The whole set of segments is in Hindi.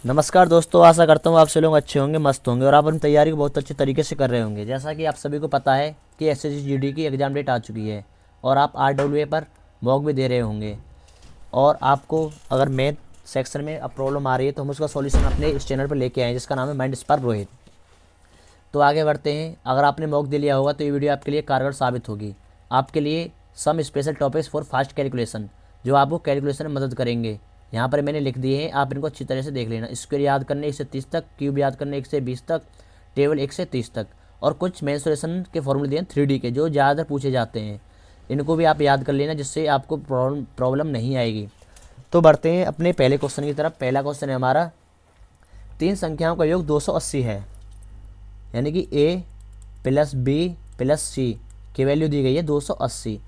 नमस्कार दोस्तों, आशा करता हूँ आप सभी लोग अच्छे होंगे, मस्त होंगे और आप अपनी तैयारी को बहुत अच्छे तरीके से कर रहे होंगे। जैसा कि आप सभी को पता है कि एसएससी जीडी की एग्ज़ाम डेट आ चुकी है और आप आरडब्ल्यूए पर मॉक भी दे रहे होंगे। और आपको अगर मैथ सेक्शन में अब प्रॉब्लम आ रही है तो हम उसका सॉल्यूशन अपने इस चैनल पर लेके आए हैं, जिसका नाम है माइंड स्पार्क रोहित। तो आगे बढ़ते हैं। अगर आपने मॉक दे लिया होगा तो ये वीडियो आपके लिए कारगर साबित होगी। आपके लिए some special topics for fast calculation, जो आपको कैलकुलेशन में मदद करेंगे, यहाँ पर मैंने लिख दिए हैं। आप इनको अच्छी तरह से देख लेना। स्क्वायर याद करने 1 से 30 तक, क्यूब याद करने 1 से 20 तक, टेबल 1 से 30 तक, और कुछ मेंसुरेशन के फॉर्मूले दिए हैं 3D के, जो ज़्यादातर पूछे जाते हैं। इनको भी आप याद कर लेना, जिससे आपको प्रॉब्लम नहीं आएगी। तो बढ़ते हैं अपने पहले क्वेश्चन की तरफ। पहला क्वेश्चन है हमारा, तीन संख्याओं का योग 280 है, यानी कि a प्लस बी प्लस सी की वैल्यू दी गई है 280।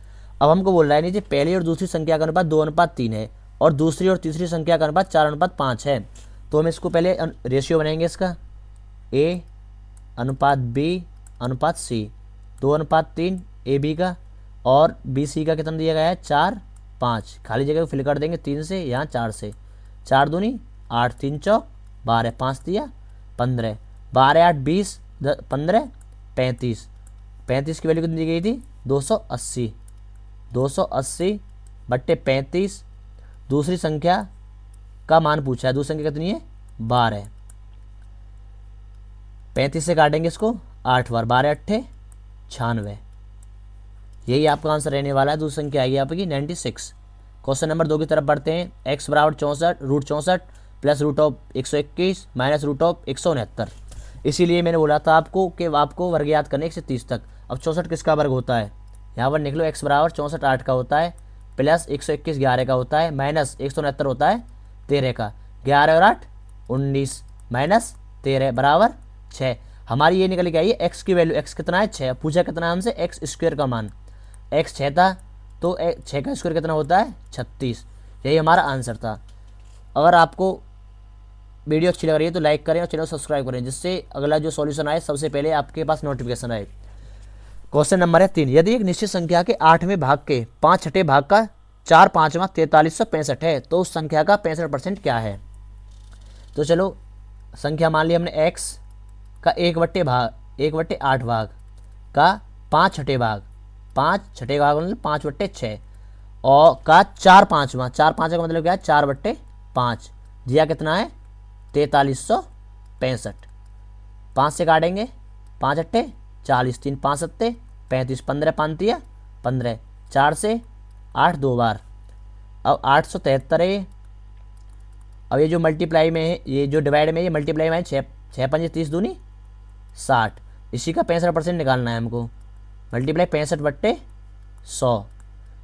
अब हमको बोल रहा है नीचे पहली और दूसरी संख्या का अनुपात 2:3 है और दूसरी और तीसरी संख्या का अनुपात 4:5 है। तो हम इसको पहले रेशियो बनाएंगे इसका, a अनुपात b अनुपात c, 2:3 ए बी का और बी सी का कितना दिया गया है 4:5। खाली जगह को फिल कर देंगे 3 से, यहाँ 4 से। 4 दूनी 8, 3 चौक 12, 5 दिया 15, 12 8 20, 15 35। 35 की वैल्यू कितनी दी गई थी 280। 280 बट्टे 35, दूसरी संख्या का मान पूछा है। दूसरी संख्या कितनी है 12। 35 से काटेंगे इसको 8 बार, 12 अट्ठे 96। यही आपका आंसर रहने वाला है। दूसरी संख्या आएगी आपकी 96। क्वेश्चन नंबर 2 की तरफ बढ़ते हैं। x बराबर 64 root 64 plus root of 121 minus root of 169। इसीलिए मैंने बोला था आपको कि आपको वर्ग याद करने 1 से 30 तक। अब 64 किसका वर्ग होता है, यहाँ पर निकलो। x बराबर 64 8 का होता है, प्लस 121 11 का होता है, माइनस 169 होता है 13 का। 11 और 8 19, माइनस 13 बराबर 6। हमारी ये निकल के आई है x की वैल्यू। x कितना है 6। पूछा कितना है हमसे x स्क्वायर का मान। x 6 था तो 6 का स्क्वायर कितना होता है 36। यही हमारा आंसर था। अगर आपको वीडियो अच्छी लग रही है तो लाइक करें और चैनल सब्सक्राइब करें, जिससे अगला जो सॉल्यूशन आए सबसे पहले आपके पास नोटिफिकेशन आए। क्वेश्चन नंबर है 3, यदि एक निश्चित संख्या के 8वें भाग के 5/6 भाग का 4/5 4365 है तो उस संख्या का 65% क्या है। तो चलो, संख्या मान ली हमने x का 1/8 भाग का 5/6 भाग, 5/6 भाग मतलब 5/6 और का 4/5 4/5 का मतलब क्या है 4/5 दिया कितना है 4365। 5 से काटेंगे 5 अट्ठे 40, 3 5 सत्ते 35, 15 5 दिया 15, 4 से 8 2 बार। अब 873 है। अब ये जो मल्टीप्लाई में है, ये जो डिवाइड में है, ये मल्टीप्लाई में है 6 5 30 दूनी 60। इसी का 65% निकालना है हमको। मल्टीप्लाई 65/100,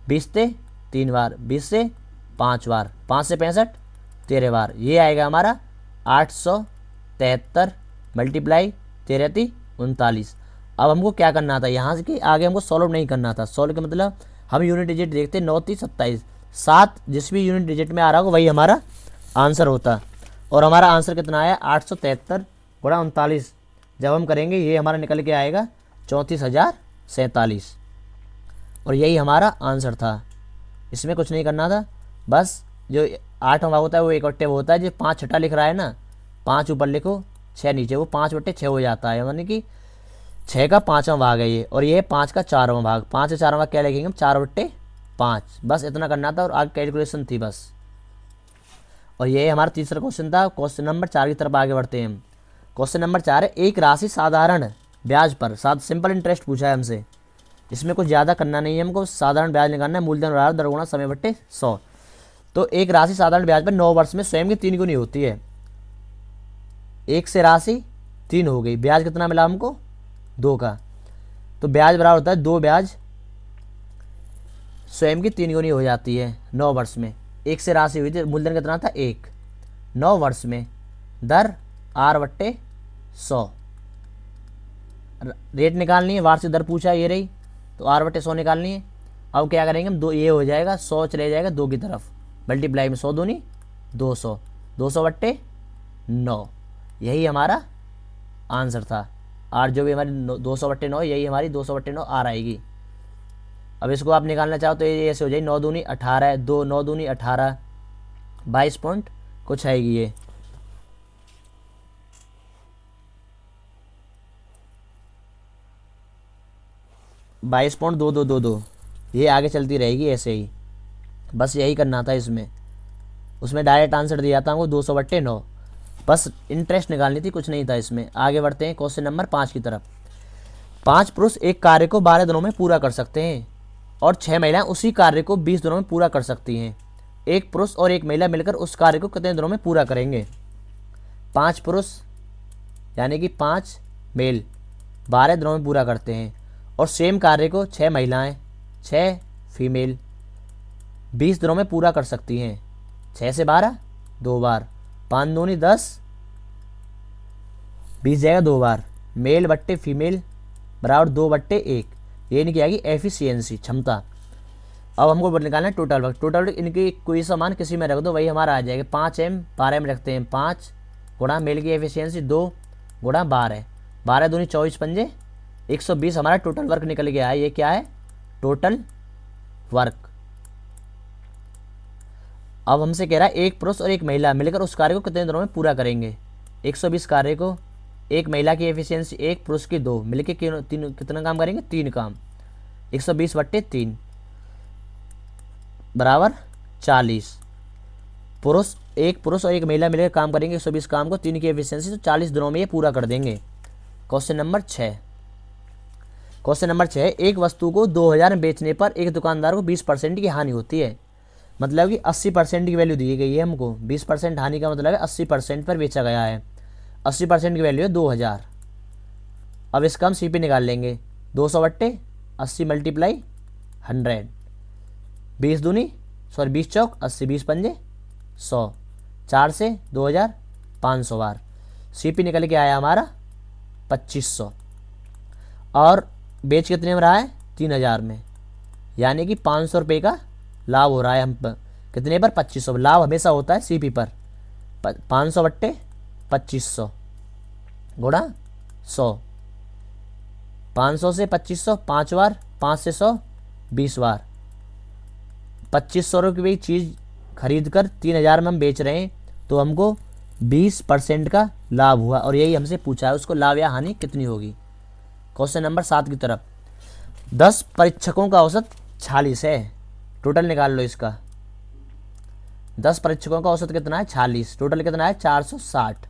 20 से 3 बार, 20 से 5 बार, 5 से 65 13 बार। ये आएगा हमारा 873 मल्टीप्लाई 13 × 39। अब हमको क्या करना था, यहाँ से कि आगे हमको सॉल्व नहीं करना था। सॉल्व का मतलब हम यूनिट डिजिट देखते 9 3 27, 7 जिस भी यूनिट डिजिट में आ रहा होगा वही हमारा आंसर होता। और हमारा आंसर कितना आया 873 गुणा 39 जब हम करेंगे ये हमारा निकल के आएगा 34,047। और यही हमारा आंसर था। इसमें कुछ नहीं करना था, बस जो 8वां भाग होता है वो 1/6 होता है। जो 5/6 लिख रहा है ना, 5 ऊपर लिखो 6 नीचे, वो 5/6 हो जाता है, यानी कि 6 का 5वां भाग है ये। और ये 5 का 4वां भाग। 5 से 4वां भाग क्या लिखेंगे हम 4/5। बस इतना करना था और आगे कैलकुलेशन थी बस। और ये हमारा तीसरा क्वेश्चन था। क्वेश्चन नंबर 4 की तरफ आगे बढ़ते हैं हम। क्वेश्चन नंबर 4 है, एक राशि साधारण ब्याज पर सिंपल इंटरेस्ट पूछा है हमसे। इसमें कुछ ज़्यादा करना नहीं है हमको, साधारण ब्याज निकालना है। मूलधन बराबर दर गुणा समय बट्टे 100। तो एक राशि साधारण ब्याज पर 9 वर्ष में स्वयं की 3 गुनी होती है। 1 से राशि 3 हो गई, ब्याज कितना मिला हमको 2 का। तो ब्याज बराबर होता है 2 ब्याज स्वयं की 3 गुनी हो जाती है 9 वर्ष में। 1 से राशि हुई थी, मूलधन कितना था 1, 9 वर्ष में दर r/100। रेट निकालनी है, वार्षिक दर पूछा है ये रही, तो r/100 निकालनी है। अब क्या करेंगे हम, 2 ये हो जाएगा 100 चले जाएगा 2 की तरफ, मल्टीप्लाई में 100 दूनी 200, 200/9। यही हमारा आंसर था। आर जो भी हमारी 200/9, यही हमारी 200/9 आर आएगी। अब इसको आप निकालना चाहो तो ये ऐसे हो जाएगी 9 दूनी 18, 2 9 दूनी 18, 22 पॉइंट कुछ आएगी ये। 22.2222 ये आगे चलती रहेगी ऐसे ही। बस यही करना था इसमें। उसमें डायरेक्ट आंसर दिया था हमको 200/9। बस इंटरेस्ट निकालनी थी, कुछ नहीं था इसमें। आगे बढ़ते हैं क्वेश्चन नंबर 5 की तरफ। 5 पुरुष एक कार्य को 12 दिनों में पूरा कर सकते हैं और 6 महिलाएं उसी कार्य को 20 दिनों में पूरा कर सकती हैं। एक पुरुष और एक महिला मिलकर उस कार्य को कितने दिनों में पूरा करेंगे? 5 पुरुष यानी कि 5 मेल 12 दिनों में पूरा करते हैं और सेम कार्य को 6 महिलाएं 6 फीमेल 20 दिनों में पूरा कर सकती हैं। 6 से 12 2 बार, 5 दूनी 10, 20 जाएगा 2 बार। मेल बट्टे फीमेल बराबर 2/1। ये इनकी आएगी एफिशिएंसी, क्षमता। अब हमको निकालना है टोटल वर्क। टोटल वर्क इनकी कोई सामान किसी में रख दो, वही हमारा आ जाएगा। 5m 12 में रखते हैं 5 गुणा मेल की एफिशिएंसी 2 गुणा 12, 12 दूनी 24 पंजे 120 हमारा टोटल वर्क निकल गया है। ये क्या है? Total work. अब हमसे कह रहा है एक पुरुष और एक महिला मिलकर उस कार्य को कितने दिनों में पूरा करेंगे? 120 कार्य को, एक महिला की एफिशिएंसी 1, पुरुष की 2, मिलकर कितना काम करेंगे? 3 काम। 120/3 बराबर 40। एक पुरुष और एक महिला मिलकर काम करेंगे 120 काम को, 3 की एफिशिएंसी, तो 40 दिनों में ये पूरा कर देंगे। Question number 6। क्वेश्चन नंबर 6, एक वस्तु को 2000 में बेचने पर एक दुकानदार को 20% की हानि होती है। मतलब कि 80% की वैल्यू दी गई है हमको। 20% हानि का मतलब है 80% पर बेचा गया है। 80% की वैल्यू है 2000। अब इसका हम CP निकाल लेंगे। 200/80 × 100, 20 दूनी 20 चौक 80, 20 पंजे 100, 4 से 2000 500 बार। CP निकल के आया हमारा 2500 और बेच कितने में रहा है? 3000 में। यानी कि 500 रुपये का लाभ हो रहा है हम पर। कितने पर? 2500। लाभ हमेशा होता है CP पर। 500/2500 गुणा 100। 500 से 2500 5 बार, 5 से 100 20 बार। 2500 रुपये की चीज़ खरीद कर 3000 में हम बेच रहे हैं, तो हमको 20% का लाभ हुआ और यही हमसे पूछा है उसको लाभ या हानि कितनी होगी। क्वेश्चन नंबर 7 की तरफ। 10 परीक्षकों का औसत 46 है। टोटल निकाल लो इसका। 10 परीक्षकों का औसत कितना है? 46। टोटल कितना है? 460।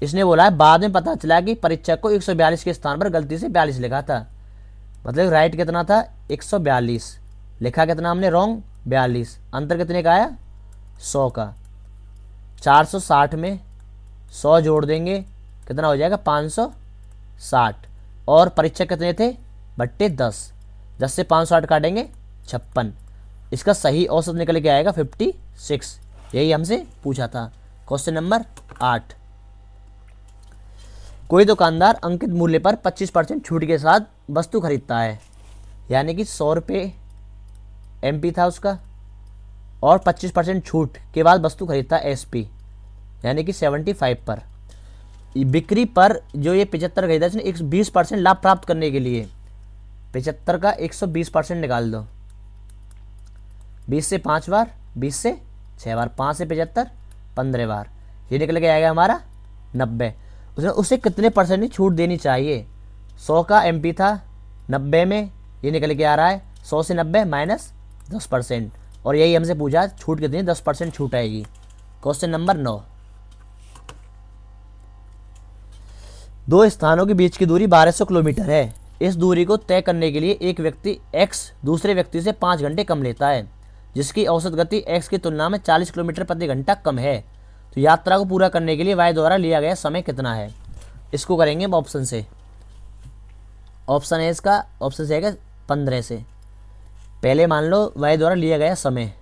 इसने बोला है बाद में पता चला कि परीक्षक को 142 के स्थान पर गलती से 42 लिखा था। मतलब राइट कितना था? 142। लिखा कितना हमने? रॉन्ग 42। अंतर कितने का आया? 100 का। 460 में 100 जोड़ देंगे कितना हो जाएगा? 560। और परीक्षक कितने थे? बट्टे 10। 10 से 560 काटेंगे 56। इसका सही औसत निकल के आएगा 56। यही हमसे पूछा था। Question number 8। कोई दुकानदार अंकित मूल्य पर 25% छूट के साथ वस्तु खरीदता है। यानी कि 100 रुपये MP था उसका और 25% छूट के बाद वस्तु खरीदता है SP यानी कि 75 पर। बिक्री पर जो ये 75 खरीदा इसने 120% लाभ प्राप्त करने के लिए 75 का 120% निकाल दो। 20 से 5 बार, 20 से 6 बार, 5 से 75 15 बार। ये निकल के आएगा हमारा 90। उसे कितने परसेंट की छूट देनी चाहिए? 100 का MP था, 90 में ये निकल के आ रहा है 100 से 90 माइनस 10%। और यही हमसे पूछा छूट कितनी? 10% छूट आएगी। Question number 9। दो स्थानों के बीच की दूरी 1200 किलोमीटर है। इस दूरी को तय करने के लिए एक व्यक्ति X दूसरे व्यक्ति से 5 घंटे कम लेता है, जिसकी औसत गति X की तुलना में 40 किलोमीटर प्रति घंटा कम है। तो यात्रा को पूरा करने के लिए Y द्वारा लिया गया समय कितना है? इसको करेंगे हम ऑप्शन से। ऑप्शन है इसका, ऑप्शन से है 15 से। पहले मान लो Y द्वारा लिया गया समय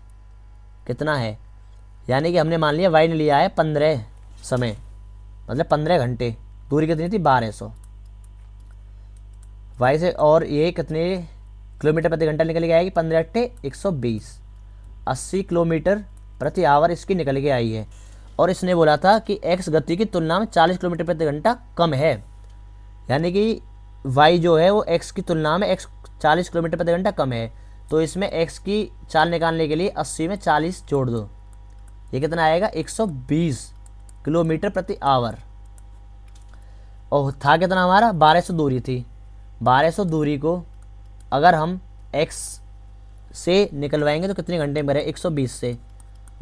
कितना है, यानी कि हमने मान लिया Y ने लिया है 15 समय, मतलब 15 घंटे। दूरी कितनी थी? 1200 Y से। और ये कितने किलोमीटर प्रति घंटा निकल के आएगी? 15 × 120 80 किलोमीटर प्रति आवर इसकी निकल के आई है। और इसने बोला था कि X गति की तुलना में 40 किलोमीटर प्रति घंटा कम है, यानी कि Y जो है वो X की तुलना में 40 किलोमीटर प्रति घंटा कम है। तो इसमें X की चाल निकालने के लिए 80 में 40 जोड़ दो। ये कितना आएगा? 120 किलोमीटर प्रति आवर। और था कितना हमारा? 1200 दूरी थी। 1200 दूरी को अगर हम x से निकलवाएंगे तो कितने घंटे में करें, 120 से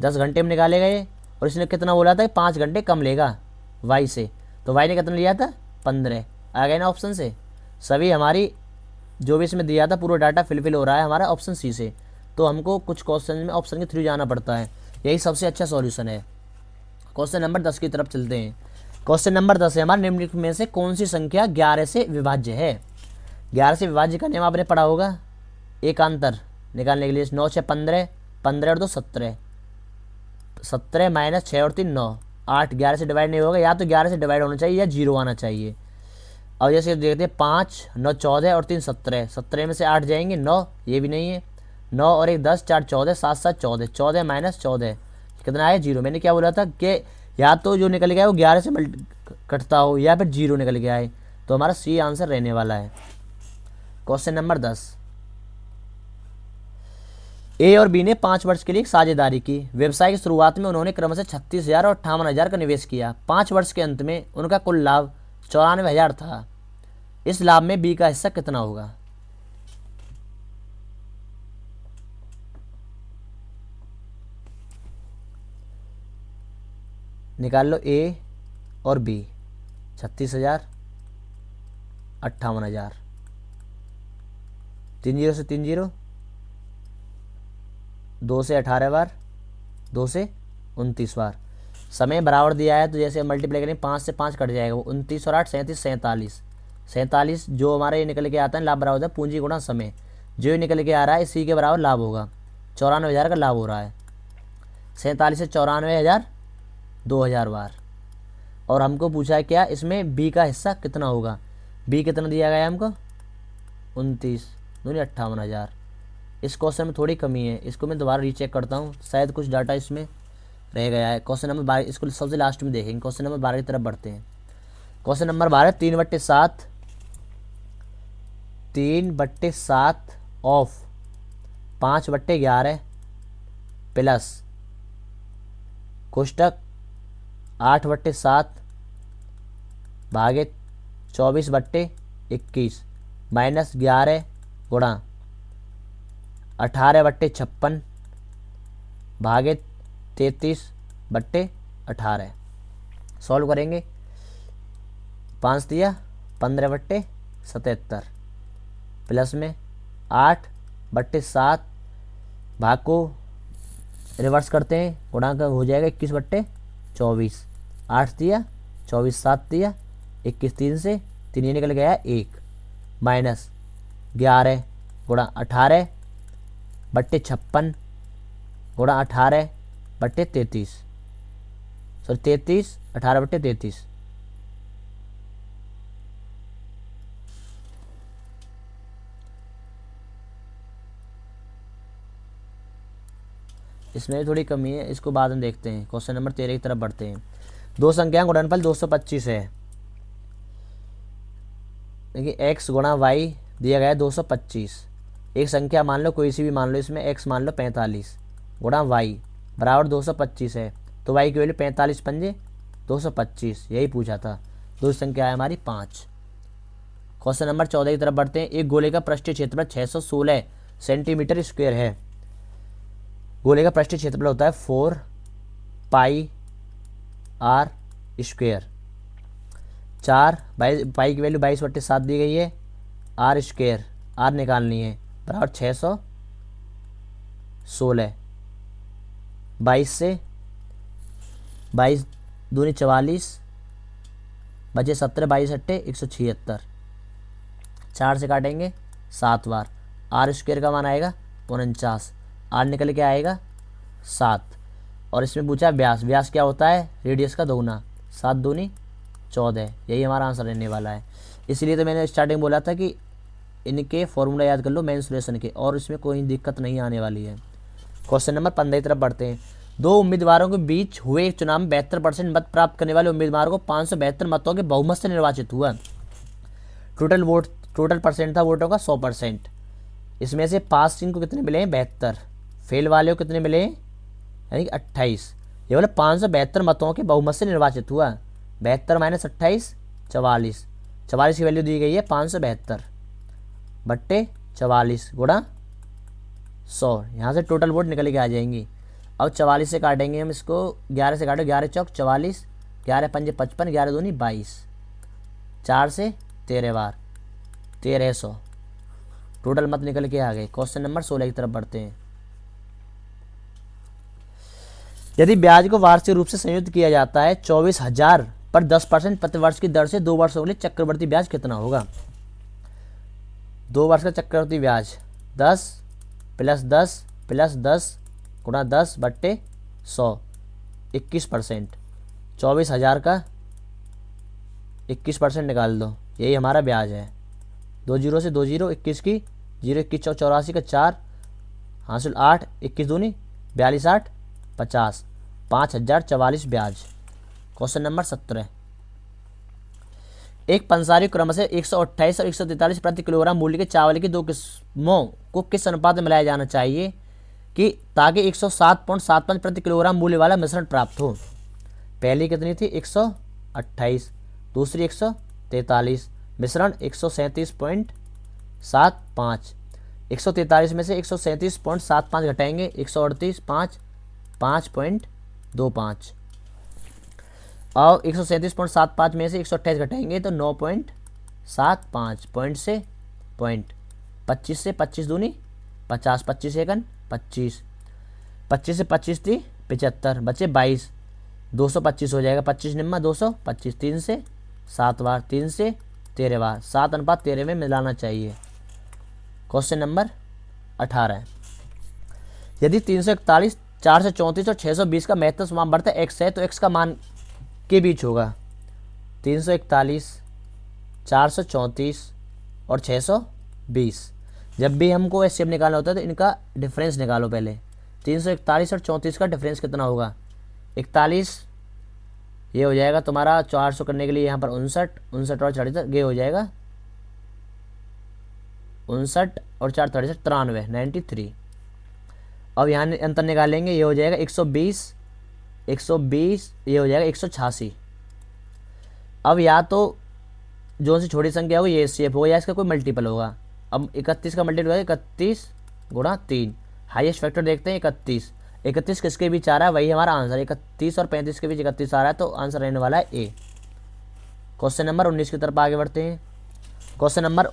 10 घंटे में निकालेगा ये। और इसने कितना बोला था, 5 घंटे कम लेगा y से, तो y ने कितना लिया था, 15। आ गया ना ऑप्शन से। सभी हमारी जो भी इसमें दिया था पूरा डाटा फिल हो रहा है हमारा ऑप्शन सी से। तो हमको कुछ क्वेश्चन में ऑप्शन के थ्रू जाना पड़ता है, यही सबसे अच्छा सॉल्यूशन है। क्वेश्चन नंबर 10 की तरफ चलते हैं। क्वेश्चन नंबर 10 है हमारे, निम्नलिखित में से कौन सी संख्या 11 से विभाज्य है। 11 से विभाज्य का नियम आपने पढ़ा होगा, एकांतर निकालने के लिए। 9 6 15, 15 और 2 17, 17 माइनस 6 और 3 9, 8 11 से डिवाइड नहीं होगा, या तो 11 से डिवाइड होना चाहिए या 0 आना चाहिए। और जैसे देखते हैं 5 9 14 और 3 17, 17 में से 8 जाएंगे 9, ये भी नहीं है। 9 और 1 10, 4 14, 7 7 14, 14 माइनस 14 कितना आया, 0। मैंने क्या बोला था कि या तो जो निकल गया वो 11 से कटता हो या फिर 0 निकल गया है, तो हमारा सी आंसर रहने वाला है। क्वेश्चन नंबर 10, ए और बी ने 5 वर्ष के लिए साझेदारी की। व्यवसाय की शुरुआत में उन्होंने क्रमशः 36,000 और 58,000 का निवेश किया। 5 वर्ष के अंत में उनका कुल लाभ 94,000 था। इस लाभ में बी का हिस्सा कितना होगा। निकाल लो ए और बी। 36,000, 58,000, 3 0 से 3 0, 2 से 18 बार, 2 से 29 बार। समय बराबर दिया है तो जैसे मल्टीप्लाई करेंगे 5 से 5 कट जाएगा, वो 29 और 8 37, 47 जो हमारा ये निकल के आता है लाभ बराबर होता है पूंजी गुणा समय। जो ये निकल के आ रहा है इसी के बराबर लाभ होगा। 94,000 का लाभ हो रहा है। 47 से 94,000 2,000 बार। और हमको पूछा है क्या, इसमें बी का हिस्सा कितना होगा। बी कितना दिया गया है हमको, 29 दूनी 58,000। इस क्वेश्चन में थोड़ी कमी है, इसको मैं दोबारा रीचेक करता हूँ, शायद कुछ डाटा इसमें रह गया है। क्वेश्चन नंबर 12 इसको सबसे लास्ट में देखेंगे। क्वेश्चन नंबर 12 की तरफ बढ़ते हैं। क्वेश्चन नंबर 12, 3/7 ऑफ 5/11 प्लस कोष्टक 8/7 भागे 24/21 माइनस 11 गुणा 18/56 भागे 33/18। सॉल्व करेंगे। 5 दिया 15/77 प्लस में 8/7 भाग को रिवर्स करते हैं, गुणा का हो जाएगा 21/24। 8 दिया 24, 7 दिया 21, 3 से 3 ये निकल गया 1 माइनस 11 गुणा 18/56 गुणा 18/33, सॉरी 33, 18/33। इसमें थोड़ी कमी है, इसको बाद में देखते हैं। क्वेश्चन नंबर 13 की तरफ बढ़ते हैं। दो संख्या गुणनफल 225 है। देखिए x गुणा y दिया गया है 225। एक संख्या मान लो, कोई सी भी मान लो, इसमें x मान लो 45 गुणा y बराबर 225 है। तो y की वैल्यू 45 पंजे 225, यही पूछा था। दूसरी संख्या है हमारी 5। क्वेश्चन नंबर 14 की तरफ बढ़ते हैं। एक गोले का पृष्ठीय क्षेत्रफल 616 सेंटीमीटर स्क्वायर है। गोले का पृष्ठीय क्षेत्रफल होता है 4 पाई r स्क्वायर। 4 पाई की वैल्यू 22/7 दी गई है। r स्क्वायर r निकालनी है बराबर 616। 22 से 22 दूनी 44 बचे 17, 22 अट्ठे 176। 4 से काटेंगे 7 बार। r स्क्वायर का मान आएगा 49। r निकल के आएगा 7। और इसमें पूछा व्यास। व्यास क्या होता है, रेडियस का दोगुना। 7 दूनी 14, यही हमारा आंसर रहने वाला है। इसलिए तो मैंने स्टार्टिंग बोला था कि इनके फॉर्मूला याद कर लो मेंसुरेशन के, और इसमें कोई दिक्कत नहीं आने वाली है। क्वेश्चन नंबर 15 की तरफ बढ़ते हैं। दो उम्मीदवारों के बीच हुए एक चुनाव में 72% मत प्राप्त करने वाले उम्मीदवार को 572 मतों के बहुमत से निर्वाचित हुआ। टोटल परसेंट था वोटों का 100%। इसमें से पास को कितने मिले हैं, 72। फेल वाले को कितने मिले हैं, यानी कि 28। ये बोले 572 मतों के बहुमत से निर्वाचित हुआ। 72 माइनस 28 44। 44 की वैल्यू दी गई है 572/72। 44 गुणा 100, यहाँ से टोटल वोट निकल के आ जाएंगी। अब 44 से काटेंगे हम इसको, 11 से काटो, 11 चौक 44, 11 पंजे 55, 11 दूनी 22, 4 से 13 बार 1300, टोटल मत निकल के आ गए। क्वेश्चन नंबर 16 की तरफ बढ़ते हैं। यदि ब्याज को वार्षिक रूप से संयुक्त किया जाता है 24,000 पर 10% प्रतिवर्ष की दर से 2 वर्षों के लिए चक्रवर्ती ब्याज कितना होगा? 2 वर्ष का चक्रवर्ती ब्याज 10 + 10 + 10 गुणा 10 बट्टे 100, 21%। 24,000 का 21% निकाल दो, यही हमारा ब्याज है। 2 जीरो से 2 जीरो, 21 की 0, 21 चौक 84 का 4 हासिल 8, 21 दूनी 42, 8 50, 5,044 ब्याज। Question number 17। एक पंसारी क्रम से 128 और 143 प्रति किलोग्राम मूल्य के चावल की 2 किस्मों को किस अनुपात में मिलाया जाना चाहिए कि ताकि 107.75 प्रति किलोग्राम मूल्य वाला मिश्रण प्राप्त हो? पहली कितनी थी? 128, दूसरी 143, मिश्रण 137.75। 143 में से 137.75 घटाएंगे, 138, 5.25। और 137.75 में से 128 घटाएंगे तो 9.75, पॉइंट से पॉइंट, 25 से 25 दूनी 50, 25 एकन 25, 25 से 25 थी 75, बचे 22, 225 हो जाएगा। 25 निम्मा 225, 3 से 7 बार, 3 से 13 बार, 7:13 में मिलाना चाहिए। Question number 18। यदि 341, 434 और 620 का महत्तम समान बढ़ता x है तो x का मान के बीच होगा 341, 434 और 620। जब भी हमको एचसीएफ निकालना होता है तो इनका डिफरेंस निकालो पहले। 341 और 34 का डिफरेंस कितना होगा? 41, ये हो जाएगा तुम्हारा 400 करने के लिए यहाँ पर 59, 59 और 46 ये हो जाएगा 59 और 4 43 93, 93। अब यहाँ अंतर निकालेंगे, ये हो जाएगा 120, 120 ये हो जाएगा 186। अब या तो जो सी छोटी संख्या होगी ये एचसीएफ होगा या इसका कोई मल्टीपल होगा। अब 31 का मल्टीपल होगा 31 गुणा 3, हाईएस्ट फैक्टर देखते हैं 31। 31 किसके बीच आ रहा है? वही हमारा आंसर। 31 और 35 के बीच 31 आ रहा है तो आंसर रहने वाला है ए। क्वेश्चन नंबर 19 की तरफ आगे बढ़ते हैं। Question number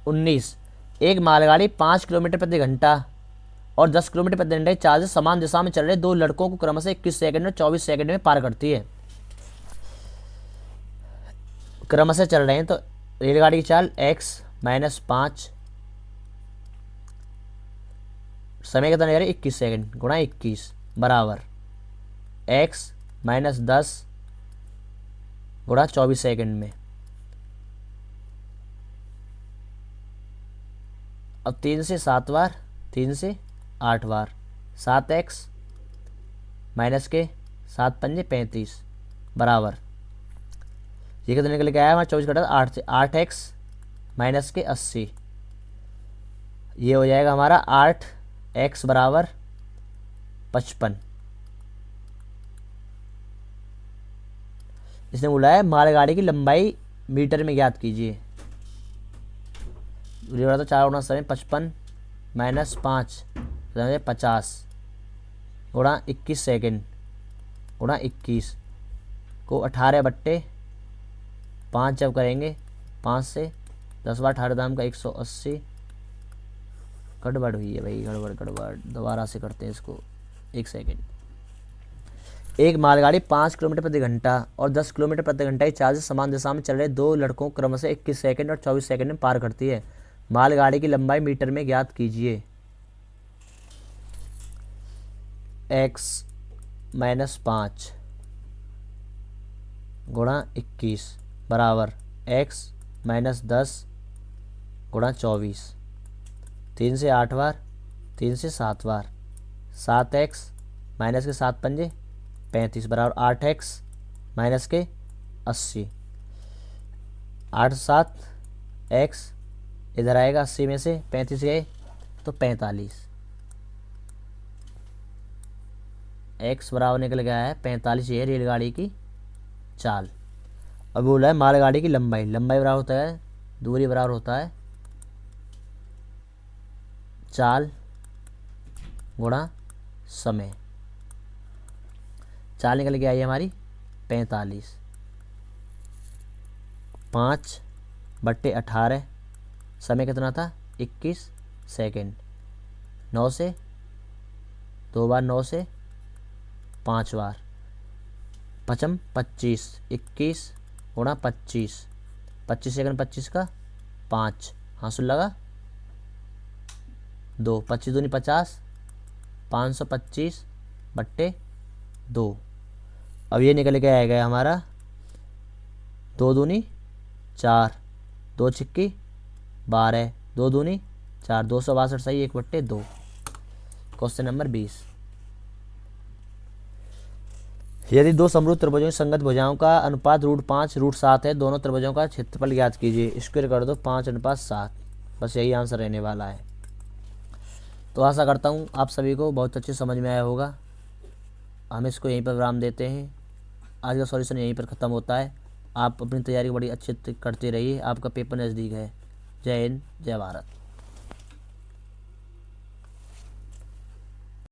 19। एक मालगाड़ी 5 किलोमीटर प्रति घंटा और 10 किलोमीटर प्रति घंटे चाल से समान दिशा में चल रहे 2 लड़कों को क्रमशः 21 सेकंड और 24 सेकंड में पार करती है। क्रमशः चल रहे हैं तो रेलगाड़ी की चाल x - 5, समय कितना ले रहे? 21 सेकंड गुणा 21 बराबर x - 10 गुणा 24 सेकंड में। अब 3 से 7 बार, 3 से 8 बार, 7x माइनस के 7 पंजे 35 बराबर, ये कितना निकल के आया हमारा? 24 घटा 8 से 8x माइनस के 80, ये हो जाएगा हमारा 8x बराबर 55। इसने बोला है मालगाड़ी की लंबाई मीटर में ज्ञात कीजिए। तो 4 गुणा समय 55 माइनस 5 50 गुणा 21 सेकेंड गुणा 21 को 18 बट्टे 5 जब करेंगे 5 से 10 बार 18 दाम का 180। गड़बड़ हुई है भाई, गड़बड़ दोबारा से करते हैं इसको। 1 सेकेंड। एक मालगाड़ी 5 किलोमीटर प्रति घंटा और 10 किलोमीटर प्रति घंटा की चाल से समान दिशा में चल रहे 2 लड़कों को क्रमशः 21 सेकंड और 24 सेकंड में पार करती है। मालगाड़ी की लंबाई मीटर में ज्ञात कीजिए। x - 5 गुणा 21 बराबर x - 10 गुणा 24, 3 से 8 बार, 3 से 7 बार, 7x माइनस के 7 पंजे 35 बराबर 8x माइनस के 80, 8 7 x इधर आएगा 80 में से 35 गए तो 45, x बराबर निकल गया है 45। ये रेलगाड़ी की चाल। अब बोला है मालगाड़ी की लंबाई, लंबाई बराबर होता है दूरी बराबर होता है चाल गुणा समय। चाल निकल के आई हमारी 45, 5/18, समय कितना था 21 सेकेंड। 9 से 2 बार, 9 से 5 बार, 5 25, 21 गुणा 25, 25 सेकंड 25 का 5, हाँ सुन लगा 2, 25 दूनी 50, 525/2। अब ये निकल के आएगा हमारा 2 दूनी 4, 2 छिक्की 12, 2 दूनी 4, 262 सही 1/2। क्वेश्चन नंबर 20, यदि दो समरूप त्रिभुजों की संगत भुजाओं का अनुपात √5 √7 है, दोनों त्रिभुजों का क्षेत्रफल ज्ञात कीजिए। स्क्वायर कर दो 5:7, बस यही आंसर रहने वाला है। तो आशा करता हूँ आप सभी को बहुत अच्छे समझ में आया होगा। हम इसको यहीं पर विराम देते हैं। आज का सॉल्यूशन यहीं पर ख़त्म होता है। आप अपनी तैयारी बड़ी अच्छी करते रहिए, आपका पेपर नज़दीक है। जय हिंद, जय भारत।